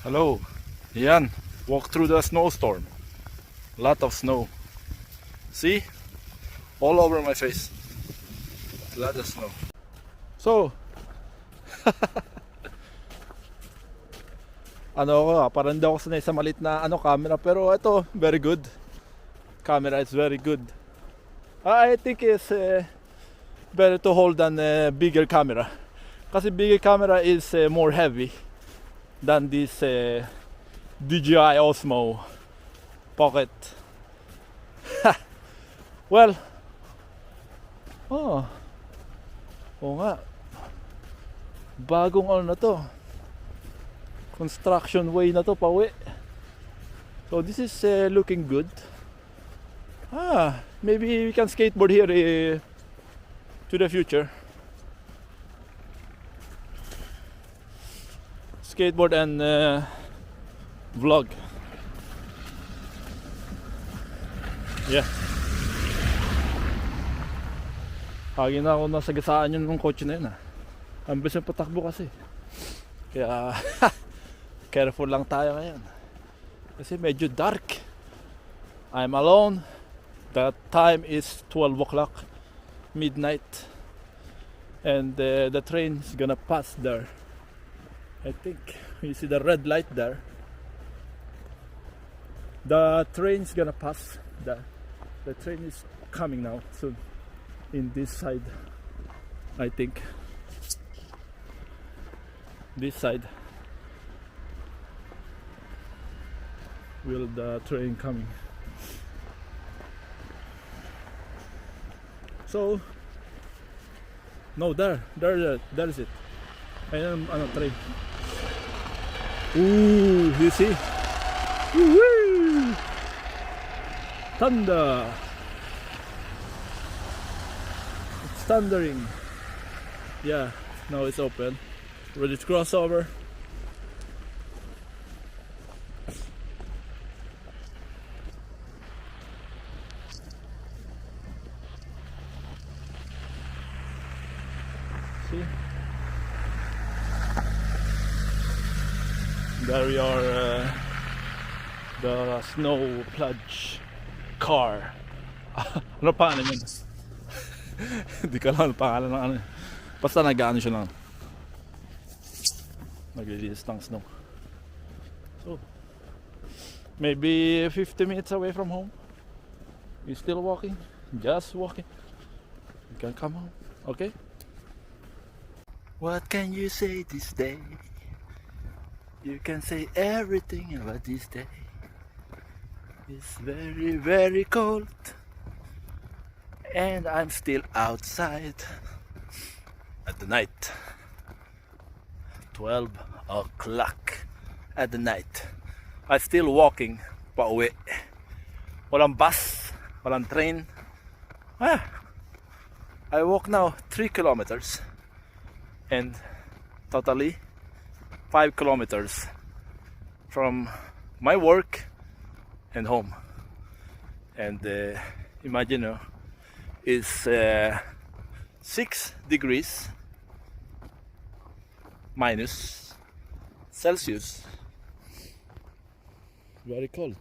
Hello. Yan. Walk through the snowstorm. Lot of snow. See? All over my face. Lot of snow. So, parang hindi ako sanay sa malit na camera, pero ito very good. Camera is very good. I think it's better to hold than a bigger camera. Kasi bigger camera is more heavy than this DJI Osmo Pocket. Well, oo nga, bagong na to, construction way na to pauwi. So this is looking good. Maybe we can skateboard here to the future. Skateboard and vlog. Yeah. Lagi na ako nasagasaan yun ng kotse na yun. Ang bilis yung patakbo kasi. Kaya careful lang tayo ngayon. Kasi medyo dark. I'm alone. The time is 12 o'clock, midnight. And the train is gonna pass there. I think you see the red light there. The train is gonna pass there. The train is coming now soon. In this side, I think. This side will the train coming. So no, there is it. Ayan ang train. Ooh, you see? Woo-wee! Thunder. It's thundering. Yeah, now it's open. Ready to cross over. See? There we are, the snow plunge car. Ano pangalan yun? Hindi ko alam pangalan ng ano. Basta nag-ano siya lang. Nag-release ng snow. So, maybe 50 minutes away from home. You still walking? Just walking. You can come home. Okay? What can you say this day? You can say everything about this day. It's very, very cold. And I'm still outside at the night. 12 o'clock at the night. I'm still walking pauwi. Walang bus, walang train. I walk now 3 kilometers. And totally 5 kilometers from my work and home. And imagine, it's 6 degrees minus Celsius. Very cold.